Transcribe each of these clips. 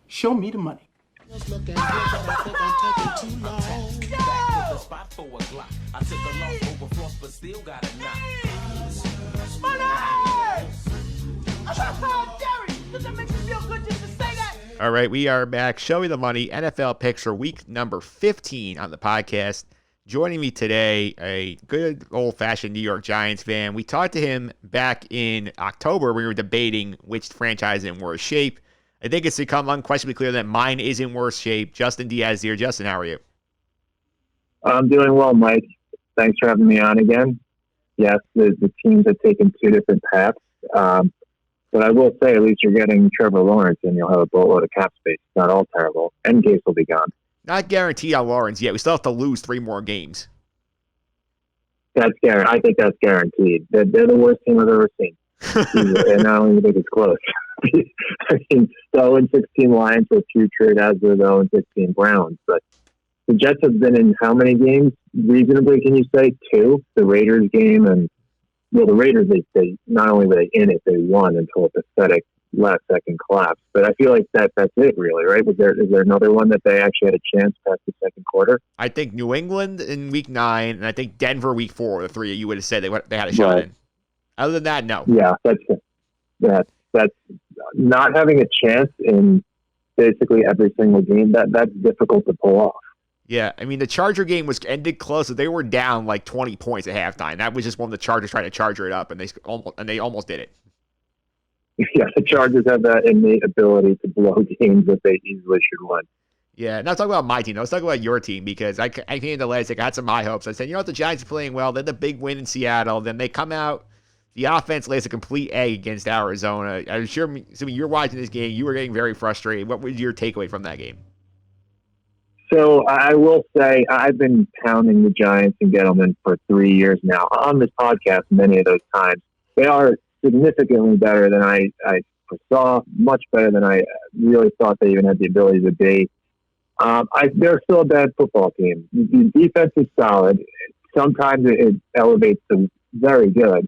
Show me the money. All right, we are back. Show me the money. NFL picks for week number 15 on the podcast. Joining me today, a good old-fashioned New York Giants fan. We talked to him back in October when we were debating which franchise is in worse shape. I think it's become unquestionably clear that mine is in worse shape. Justin Diaz here. Justin, how are you? I'm doing well, Mike. Thanks for having me on again. Yes, the teams have taken two different paths. But I will say, at least you're getting Trevor Lawrence, and you'll have a boatload of cap space. It's not all terrible. And Gase will be gone. Not guaranteed on Lawrence yet. We still have to lose 3 more games. That's guaranteed. I think that's guaranteed. They're the worst team I've ever seen. And I don't even think it's close. I mean, the 0-16 Lions were putrid, as were the 0-16 Browns. But the Jets have been in how many games? Reasonably, can you say 2? The Raiders game and the Raiders, they not only were they in it, they won until a pathetic last-second collapse. But I feel like that's it, really, right? Is there another one that they actually had a chance past the second quarter? I think New England in week 9, and I think Denver week 4, the 3 you would have said they had a shot in. Other than that, no. Yeah, that's not having a chance in basically every single game. That's difficult to pull off. Yeah, I mean, the Charger game was ended close, so they were down like 20 points at halftime. That was just when the Chargers tried to charger it up, and they almost did it. Yeah, the Chargers have that innate ability to blow games that they easily should win. Yeah, not talking about my team. I was talking about your team because I came into last week. I had some high hopes. I said, you know what, the Giants are playing well. They're the big win in Seattle. Then they come out. The offense lays a complete egg against Arizona. I'm sure, assuming you're watching this game, you were getting very frustrated. What was your takeaway from that game? So I will say I've been pounding the Giants and Gettleman for 3 years now on this podcast. Many of those times, they are significantly better than I foresaw, much better than I really thought they even had the ability to be. They're still a bad football team. The defense is solid. Sometimes it elevates them very good,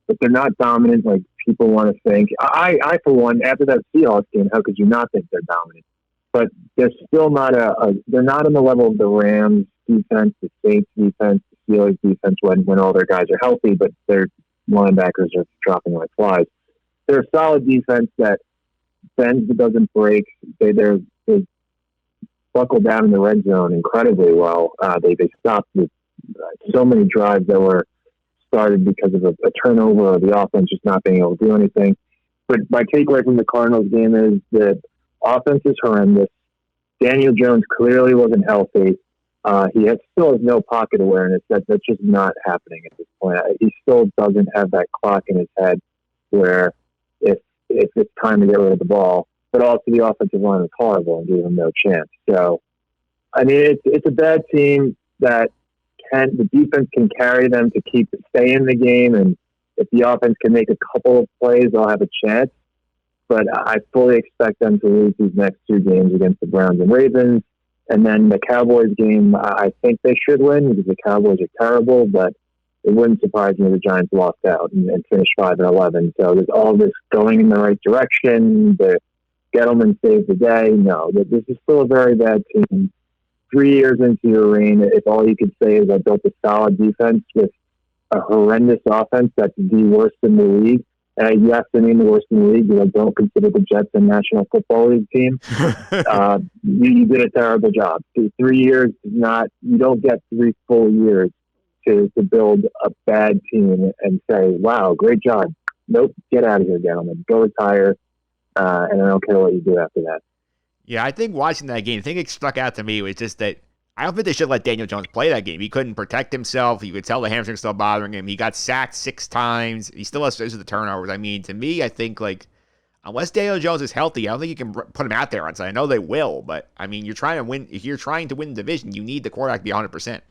but they're not dominant like people want to think. I for one, after that Seahawks game, how could you not think they're dominant? But they're still not they're not on the level of the Rams defense, the Saints defense, the Steelers defense when all their guys are healthy, but their linebackers are dropping like flies. They're a solid defense that bends but doesn't break. They buckle down in the red zone incredibly well. They stopped with so many drives that were started because of a turnover or the offense just not being able to do anything. But my takeaway from the Cardinals game is that offense is horrendous. Daniel Jones clearly wasn't healthy. He still has no pocket awareness. That's just not happening at this point. He still doesn't have that clock in his head where if it's time to get rid of the ball, but also the offensive line is horrible and gave him no chance. So, I mean, it's a bad team that the defense can carry them to stay in the game, and if the offense can make a couple of plays, they'll have a chance. But I fully expect them to lose these next 2 games against the Browns and Ravens. And then the Cowboys game, I think they should win because the Cowboys are terrible, but it wouldn't surprise me if the Giants lost out and finished 5-11. So there's all this going in the right direction. The Gettleman saved the day. No, this is still a very bad team. 3 years into your reign, if all you could say is I built a solid defense with a horrendous offense that's the worst in the league, and you have to name the worst in the league because I don't consider the Jets a National Football League team. You did a terrible job. 3 years is not. You don't get 3 full years to build a bad team and say, "Wow, great job." Nope, get out of here, gentlemen. Go retire, and I don't care what you do after that. Yeah, I think watching that game, the thing that stuck out to me was just that I don't think they should let Daniel Jones play that game. He couldn't protect himself. You could tell the hamstring's still bothering him. He got sacked 6 times. He still has to the turnovers. I mean, to me, I think, unless Daniel Jones is healthy, I don't think you can put him out there on Sunday. I know they will, but, I mean, you're trying to win. If you're trying to win the division, you need the quarterback to be 100%.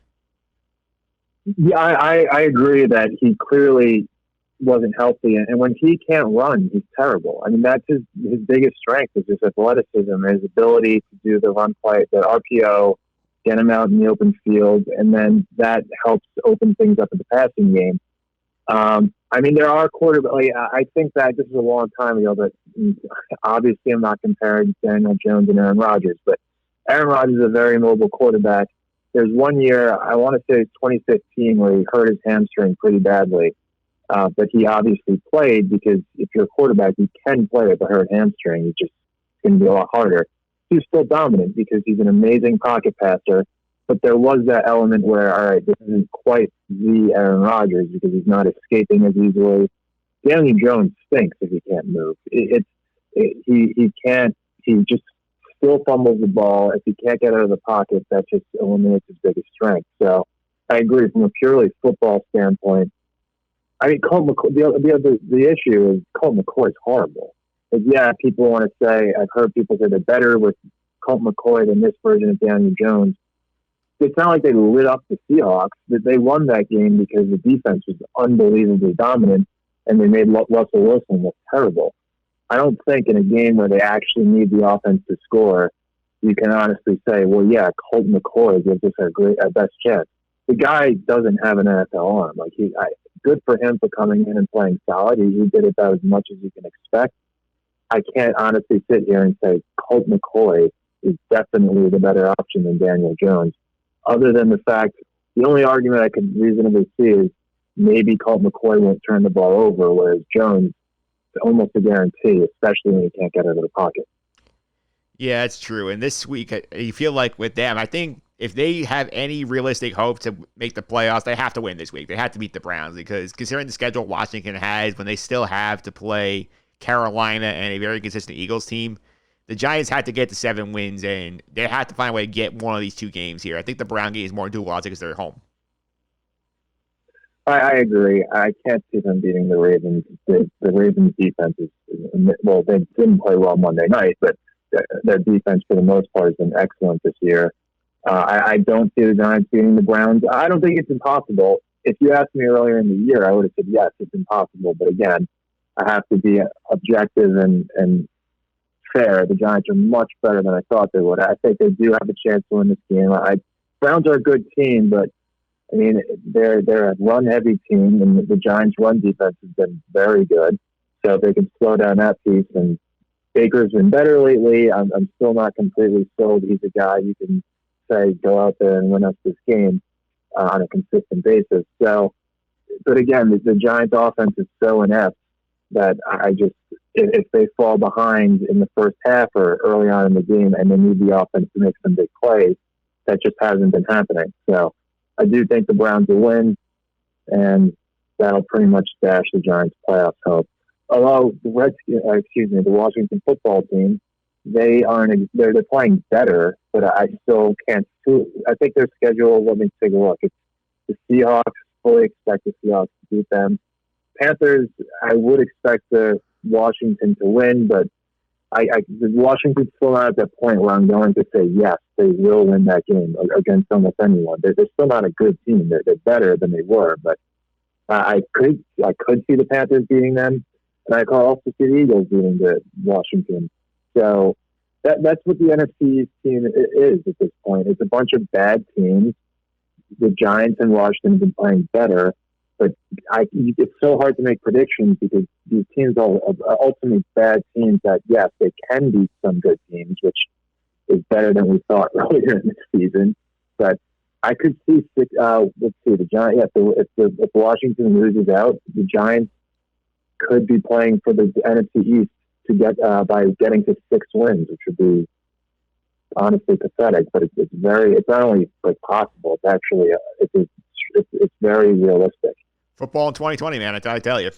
Yeah, I agree that he clearly wasn't healthy, and when he can't run, he's terrible. I mean, that's his biggest strength is his athleticism, his ability to do the run play, the RPO, get him out in the open field, and then that helps open things up in the passing game. I mean, there are quarterbacks. Like, I think that this is a long time ago, but obviously I'm not comparing Daniel Jones and Aaron Rodgers, but Aaron Rodgers is a very mobile quarterback. There's one year, I want to say it's 2015, where he hurt his hamstring pretty badly. But he obviously played because if you're a quarterback, you can play with a hurt hamstring. It's just going to be a lot harder. He's still dominant because he's an amazing pocket passer. But there was that element where, all right, this isn't quite the Aaron Rodgers because he's not escaping as easily. Daniel Jones stinks if he can't move. He can't. He just still fumbles the ball. If he can't get out of the pocket, that just eliminates his biggest strength. So I agree from a purely football standpoint. I mean, Colt McCoy, the issue is Colt McCoy is horrible. But yeah, people want to say, I've heard people say they're better with Colt McCoy than this version of Daniel Jones. It's not like they lit up the Seahawks. They won that game because the defense was unbelievably dominant, and they made Russell Wilson look terrible. I don't think in a game where they actually need the offense to score, you can honestly say, well, yeah, Colt McCoy gives us our best chance. The guy doesn't have an NFL arm. Like good for him for coming in and playing solid. He did about as much as you can expect. I can't honestly sit here and say Colt McCoy is definitely the better option than Daniel Jones. Other than the fact, the only argument I could reasonably see is maybe Colt McCoy won't turn the ball over, whereas Jones, it's almost a guarantee, especially when he can't get out of the pocket. Yeah, it's true. And this week, you feel like with them, I think if they have any realistic hope to make the playoffs, they have to win this week. They have to beat the Browns because considering the schedule Washington has, when they still have to play Carolina and a very consistent Eagles team, the Giants had to get to 7 wins, and they had to find a way to get one of these 2 games here. I think the Brown game is more dual because they're at home. I agree. I can't see them beating the Ravens. The Ravens defense is, well, they didn't play well Monday night, but their defense for the most part has been excellent this year. I don't see the Giants beating the Browns. I don't think it's impossible. If you asked me earlier in the year, I would have said, yes, it's impossible. But again, I have to be objective and fair. The Giants are much better than I thought they would. I think they do have a chance to win this game. Browns are a good team, but I mean, they're a run-heavy team, and the Giants' run defense has been very good. So if they can slow down that piece, and Baker's been better lately, I'm still not completely sold. He's a guy you can say, go out there and win us this game on a consistent basis. So, but again, the Giants' offense is so inept that I just, if they fall behind in the first half or early on in the game and they need the offense to make some big plays, that just hasn't been happening. So I do think the Browns will win, and that'll pretty much dash the Giants' playoff hope. Although the Washington football team, they're playing better, but I still can't. I think their schedule. Let me take a look. It's the Seahawks. Fully expect the Seahawks to beat them. Panthers. I would expect the Washington to win, but Washington's still not at that point where I'm going to say yes, they will win that game against almost anyone. They're still not a good team. They're better than they were, but I could see the Panthers beating them, and I could also see the Eagles beating the Washington. So that's what the NFC team is at this point. It's a bunch of bad teams. The Giants and Washington have been playing better, but it's so hard to make predictions because these teams are ultimately bad teams that, yes, they can beat some good teams, which is better than we thought earlier in the season. But I could see the Giants. Yeah, if Washington loses out, the Giants could be playing for the NFC East to get by getting to 6 wins, which would be honestly pathetic. But it's not only like possible. It's actually it's very realistic. Football in 2020, man. I tell you.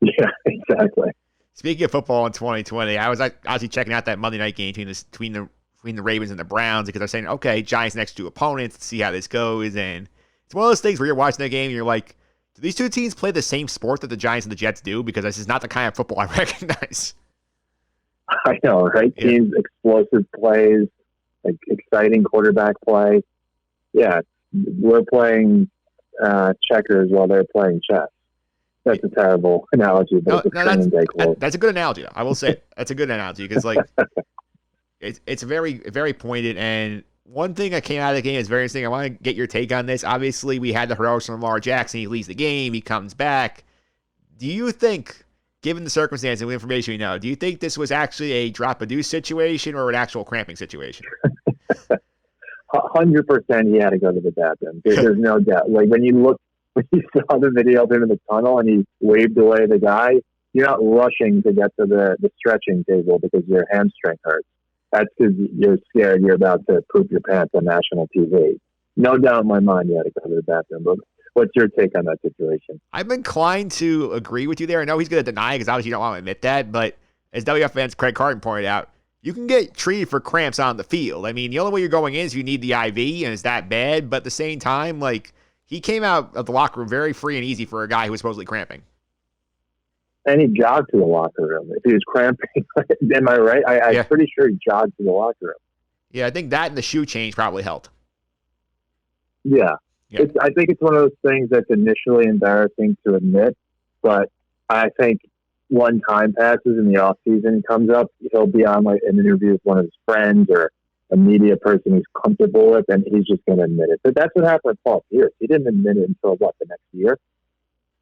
Yeah, exactly. Speaking of football in 2020, I was actually checking out that Monday night game between the Ravens and the Browns because I was saying, okay, Giants next 2 opponents, let's see how this goes. And it's one of those things where you're watching the game and you're like, do these 2 teams play the same sport that the Giants and the Jets do? Because this is not the kind of football I recognize. I know, right? Yeah. Teams, explosive plays, like exciting quarterback play. Yeah, we're playing checkers while they're playing chess. That's a terrible analogy, but that's a good analogy. I will say that's a good analogy because like it's very, very pointed, and one thing that came out of the game is very interesting. I want to get your take on this. Obviously, we had the heroics from Lamar Jackson. He leaves the game. He comes back. Do you think, given the circumstance and the information we know, do you think this was actually a drop-a-deuce situation or an actual cramping situation? 100% he had to go to the bathroom. There's no doubt. Like when you saw the video of him in the tunnel and he waved away the guy, you're not rushing to get to the stretching table because your hamstring hurts. That's because you're scared you're about to poop your pants on national TV. No doubt in my mind he had to go to the bathroom. But what's your take on that situation? I'm inclined to agree with you there. I know he's going to deny it because obviously you don't want to admit that, but as WF fans Craig Carton pointed out, you can get treated for cramps on the field. I mean, the only way you're going in is you need the IV, and it's that bad. But at the same time, like, he came out of the locker room very free and easy for a guy who was supposedly cramping. And he jogged to the locker room. If he was cramping, am I right? I'm pretty sure he jogged to the locker room. Yeah, I think that and the shoe change probably helped. Yeah. I think it's one of those things that's initially embarrassing to admit, but I think one time passes and the off season comes up, he'll be on like an interview with one of his friends or a media person he's comfortable with, and he's just going to admit it. But that's what happened with Paul Pierce. He didn't admit it until the next year.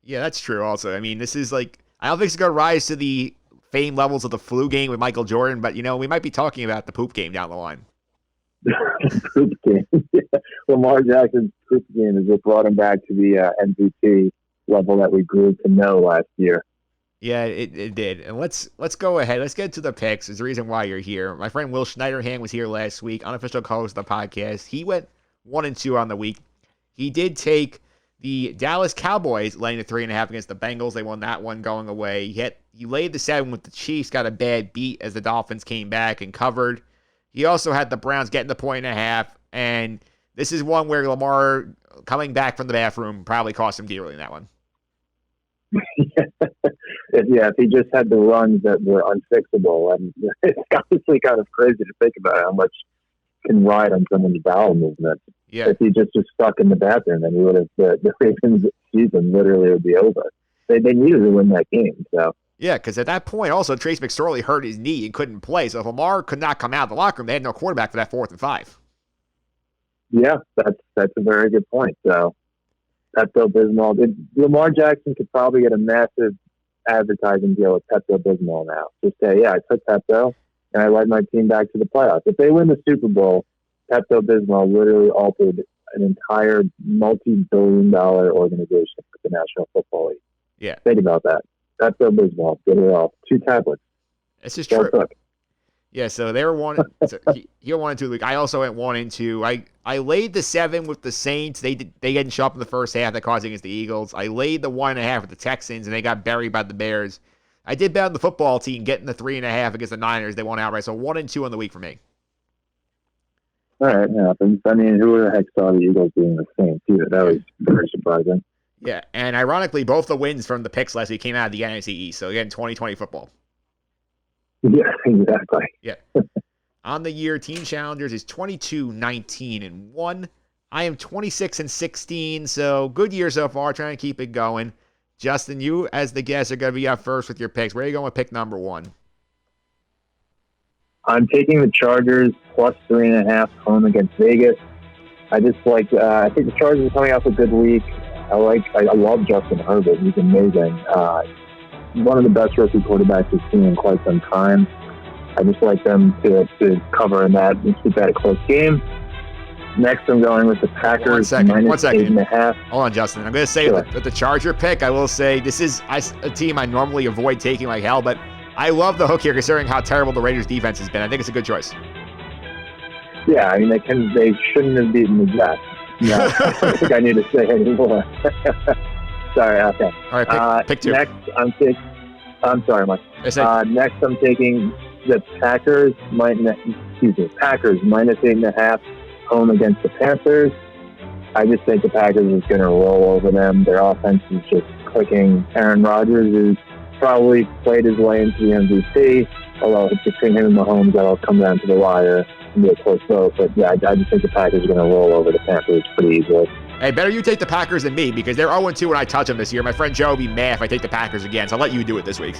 Yeah, that's true. Also, I mean, this is like, I don't think it's going to rise to the fame levels of the flu game with Michael Jordan, but we might be talking about the poop game down the line. Poop game. Lamar Jackson's poop game is what brought him back to the MVP level that we grew to know last year. Yeah, it did. And let's go ahead. Let's get to the picks. There's a reason why you're here. My friend Will Schneiderhan was here last week, unofficial co-host of the podcast. He went 1-2 on the week. He did take the Dallas Cowboys laying the 3.5 against the Bengals. They won that one going away. He laid the 7 with the Chiefs, got a bad beat as the Dolphins came back and covered. He also had the Browns getting the 1.5, and this is one where Lamar coming back from the bathroom probably cost him dearly in that one. If he just had the runs that were unfixable, and it's honestly kind of crazy to think about how much can ride on someone's bowel movement. Yeah. If he just was stuck in the bathroom, then he would have the Ravens season literally would be over. They needed to win that game, so. Yeah, because at that point, also, Trace McSorley hurt his knee and couldn't play. So if Lamar could not come out of the locker room, they had no quarterback for that 4th and 5. Yeah, that's a very good point. So Pepto-Bismol. Lamar Jackson could probably get a massive advertising deal with Pepto-Bismol now. Just say, I took Pepto, and I led my team back to the playoffs. If they win the Super Bowl, Pepto-Bismol literally altered an entire multi-billion-dollar organization for the National Football League. Yeah. Think about that. Pepto-Bismol, get it off. 2 tablets. This is true. Yeah, so they were 1. So he went 1-2. I also went 1-2. I laid the 7 with the Saints. They didn't show up in the first half. That caused against the Eagles. I laid the 1.5 with the Texans, and they got buried by the Bears. I did bet on the football team getting the 3.5 against the Niners. They won outright. So 1-2 on the week for me. All right, it happens. I mean, who the heck saw the Eagles being the Saints either? That was very surprising. Yeah, and ironically, both the wins from the picks last week came out of the NFC East. So again, 2020 football. Yeah, exactly. Yeah. On the year, Team Challengers is 22-19-1. I am 26-16, so good year so far. Trying to keep it going. Justin, you as the guest are going to be up first with your picks. Where are you going with pick number 1? I'm taking the Chargers plus 3.5 home against Vegas. I think the Chargers are coming off a good week. I love Justin Herbert. He's amazing. One of the best rookie quarterbacks we've seen in quite some time. I just like them to cover in that and keep that a close game. Next, I'm going with the Packers minus 8.5. Hold on, Justin. I'm going to say with the Charger pick, I will say this is a team I normally avoid taking like hell, but I love the hook here considering how terrible the Raiders' defense has been. I think it's a good choice. Yeah, I mean, they shouldn't have beaten the Jets. No, I don't think I need to say anymore. Sorry, okay. All right, pick 2. Next, I'm sorry, Mike. Next, I'm taking the Packers minus 8.5 home against the Panthers. I just think the Packers is going to roll over them. Their offense is just clicking. Aaron Rodgers has probably played his way into the MVP, although it's between him and Mahomes that'll come down to the wire and be a close vote. But yeah, I just think the Packers are going to roll over the Panthers pretty easily. Hey, better you take the Packers than me because they're 0-2 when I touch them this year. My friend Joe will be mad if I take the Packers again, so I'll let you do it this week.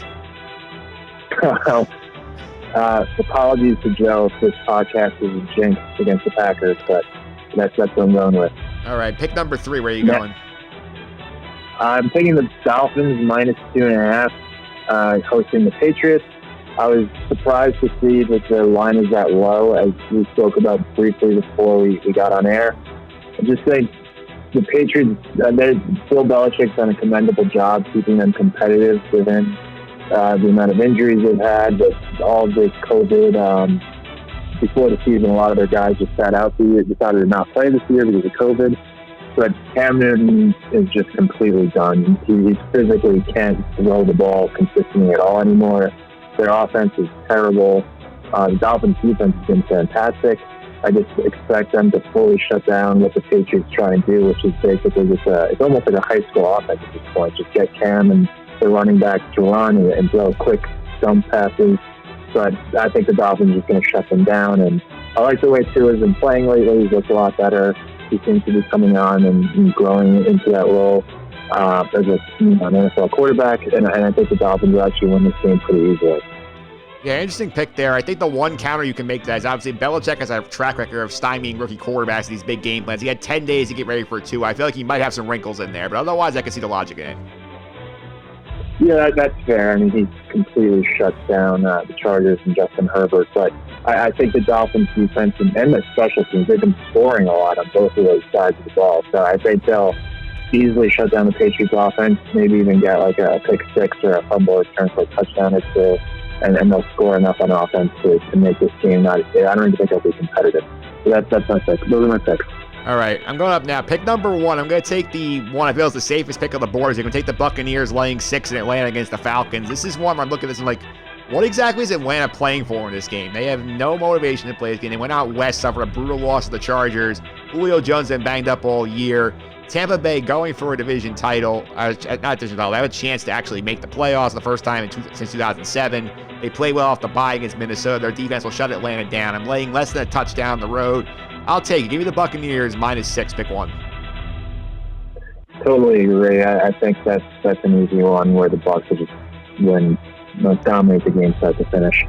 Apologies to Joe if this podcast is a jinx against the Packers, but that's what I'm going with. All right, pick number 3. Where are you going? I'm taking the Dolphins -2.5, hosting the Patriots. I was surprised to see that the line is that low, as we spoke about briefly before we got on air. I just think the Patriots, Bill Belichick's done a commendable job keeping them competitive given the amount of injuries they've had, but all of this COVID. Before the season, a lot of their guys just sat out the year, decided to not play this year because of COVID. But Cam Newton is just completely done. He physically can't throw the ball consistently at all anymore. Their offense is terrible. The Dolphins' defense has been fantastic. I just expect them to fully shut down what the Patriots try and do, which is basically just it's almost like a high school offense at this point. Just get Cam and the running backs to run and throw quick dump passes. But I think the Dolphins are just going to shut them down. And I like the way Tua has been playing lately. He's looked a lot better. He seems to be coming on and growing into that role as an NFL quarterback. And I think the Dolphins will actually win this game pretty easily. Yeah, interesting pick there. I think the one counter you can make to that is obviously Belichick has a track record of stymieing rookie quarterbacks in these big game plans. He had 10 days to get ready for Tua. I feel like he might have some wrinkles in there, but otherwise I can see the logic in it. Yeah, that's fair. I mean, he completely shuts down the Chargers and Justin Herbert. But I think the Dolphins' defense and the special teams, they've been scoring a lot on both of those sides of the ball. So I think they'll easily shut down the Patriots' offense, maybe even get like a pick six or a fumble return for a touchdown or two. And they'll score enough on offense to make this game I don't even think it'll be competitive. So that's my pick. Those are my picks. All right, I'm going up now. Pick number 1. I'm going to take the one I feel is the safest pick of the board. I'm going to take the Buccaneers laying 6 in Atlanta against the Falcons. This is one where I'm looking at this and like, what exactly is Atlanta playing for in this game? They have no motivation to play this game. They went out west, suffered a brutal loss to the Chargers. Julio Jones has been banged up all year. Tampa Bay going for a division title, not division title. They have a chance to actually make the playoffs the first time since 2007. They play well off the bye against Minnesota. Their defense will shut Atlanta down. I'm laying less than a touchdown on the road. I'll take it. Give me the Buccaneers -6, pick 1. Totally agree. I think that's an easy one where the Bucs will just win, dominate the game start to finish.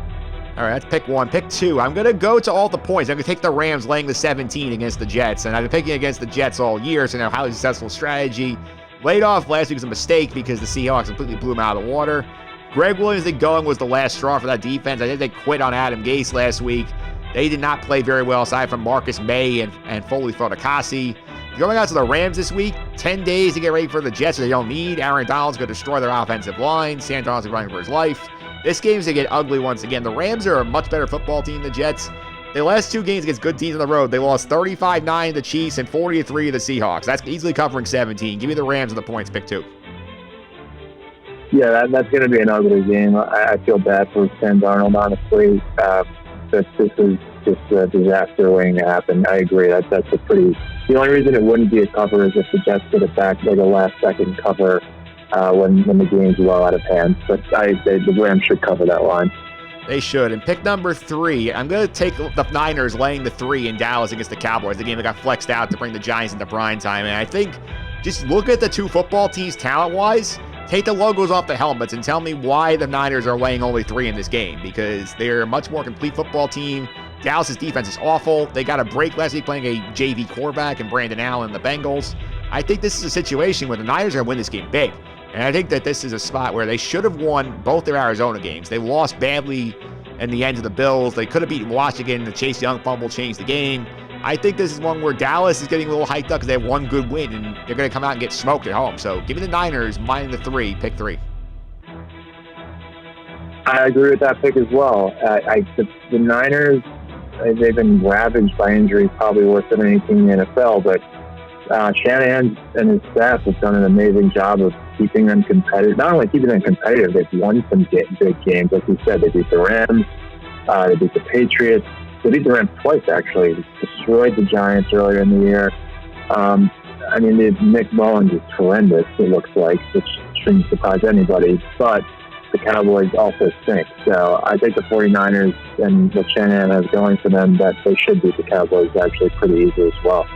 All right, that's pick 1. Pick 2, I'm going to go to all the points. I'm going to take the Rams laying the 17 against the Jets. And I've been picking against the Jets all year, so now highly successful strategy. Laid off last week was a mistake because the Seahawks completely blew them out of the water. Greg Williams going was the last straw for that defense. I think they quit on Adam Gase last week. They did not play very well aside from Marcus May and Foley Fatukasi. Going out to the Rams this week, 10 days to get ready for the Jets that they don't need. Aaron Donald's going to destroy their offensive line. Sam Donald's running for his life. This game's going to get ugly once again. The Rams are a much better football team than the Jets. Their last 2 games against good teams on the road, they lost 35-9 to the Chiefs and 40-3 to the Seahawks. That's easily covering 17. Give me the Rams and the points, pick 2. Yeah, that's going to be an ugly game. I feel bad for Sam Darnold, honestly. This is just a disaster waiting to happen. I agree. That's a pretty. The only reason it wouldn't be a cover is if the Jets get it back like a last-second cover when the game's well out of hand. But the Rams should cover that line. They should. And pick number 3, I'm going to take the Niners laying the 3 in Dallas against the Cowboys, the game that got flexed out to bring the Giants into prime time. And I think just look at the two football teams talent-wise. Take the logos off the helmets and tell me why the Niners are laying only 3 in this game, because they're a much more complete football team. Dallas' defense is awful. They got a break last week playing a JV quarterback and Brandon Allen and the Bengals. I think this is a situation where the Niners are going to win this game big. And I think that this is a spot where they should have won both their Arizona games. They lost badly in the end to the Bills. They could have beaten Washington. The Chase Young fumble changed the game. I think this is one where Dallas is getting a little hyped up because they have one good win, and they're going to come out and get smoked at home. So give me the Niners -3, pick 3. I agree with that pick as well. The Niners, they've been ravaged by injuries, probably worse than any team in the NFL, but Shanahan and his staff have done an amazing job of keeping them competitive. Not only keeping them competitive, they've won some big games. Like you said, they beat the Rams, they beat the Patriots. They beat the Rams twice, actually. They destroyed the Giants earlier in the year. I mean, Nick Mullins is horrendous, it looks like, which shouldn't surprise anybody. But the Cowboys also stink. So I think the 49ers and what Shanahan has going for them, that they should beat the Cowboys actually pretty easily as well.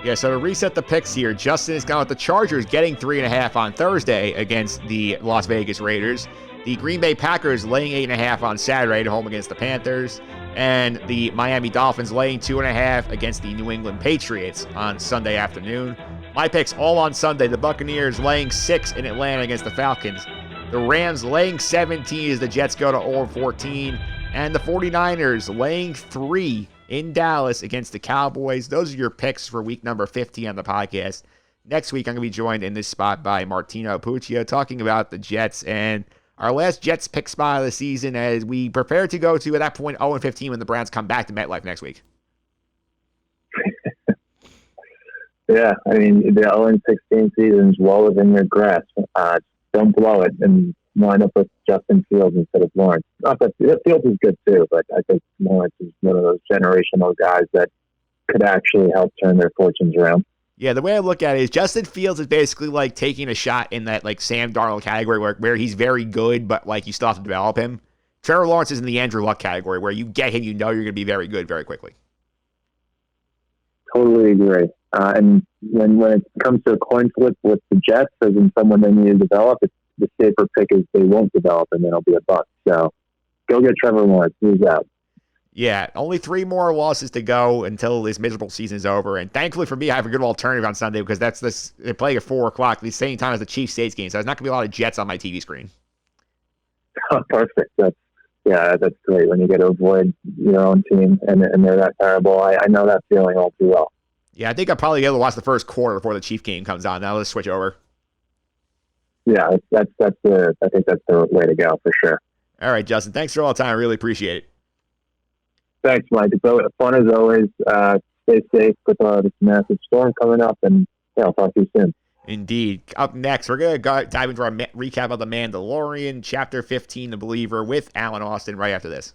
Yeah, so to reset the picks here, Justin is going with the Chargers getting 3.5 on Thursday against the Las Vegas Raiders. The Green Bay Packers laying 8.5 on Saturday at home against the Panthers. And the Miami Dolphins laying 2.5 against the New England Patriots on Sunday afternoon. My picks all on Sunday. The Buccaneers laying 6 in Atlanta against the Falcons. The Rams laying 17 as the Jets go to 0-14. And the 49ers laying 3 in Dallas against the Cowboys. Those are your picks for week number 15 on the podcast. Next week, I'm going to be joined in this spot by Martino Puccio talking about the Jets and our last Jets pick spot of the season as we prepare to go to, at that point, 0-15 when the Browns come back to MetLife next week. Yeah, I mean, the 0-16 season is well within your grasp. Don't blow it and line up with Justin Fields instead of Lawrence. Not that Fields is good too, but I think Lawrence is one of those generational guys that could actually help turn their fortunes around. Yeah, the way I look at it is Justin Fields is basically like taking a shot in that like Sam Darnold category where he's very good, but like you still have to develop him. Trevor Lawrence is in the Andrew Luck category where you get him, you know you're going to be very good very quickly. Totally agree. And when it comes to a coin flip with the Jets, as in someone they need to develop, it's the safer pick is they won't develop and then it'll be a bust. So go get Trevor Lawrence. He's out. Yeah, only 3 more losses to go until this miserable season is over. And thankfully for me, I have a good alternative on Sunday because they're playing at 4 o'clock, the same time as the Chiefs Saints game. So there's not going to be a lot of Jets on my TV screen. Oh, perfect. That's great when you get to avoid your own team and they're that terrible. I know that feeling all too well. Yeah, I think I'll probably be able to watch the first quarter before the Chiefs game comes on. Now let's switch over. Yeah, I think that's the way to go for sure. All right, Justin. Thanks for all the time. I really appreciate it. Thanks, Mike. It's fun as always. Stay safe with this massive storm coming up, and I'll talk to you soon. Indeed. Up next, we're going to dive into our recap of The Mandalorian, Chapter 15, The Believer, with Alan Austin right after this.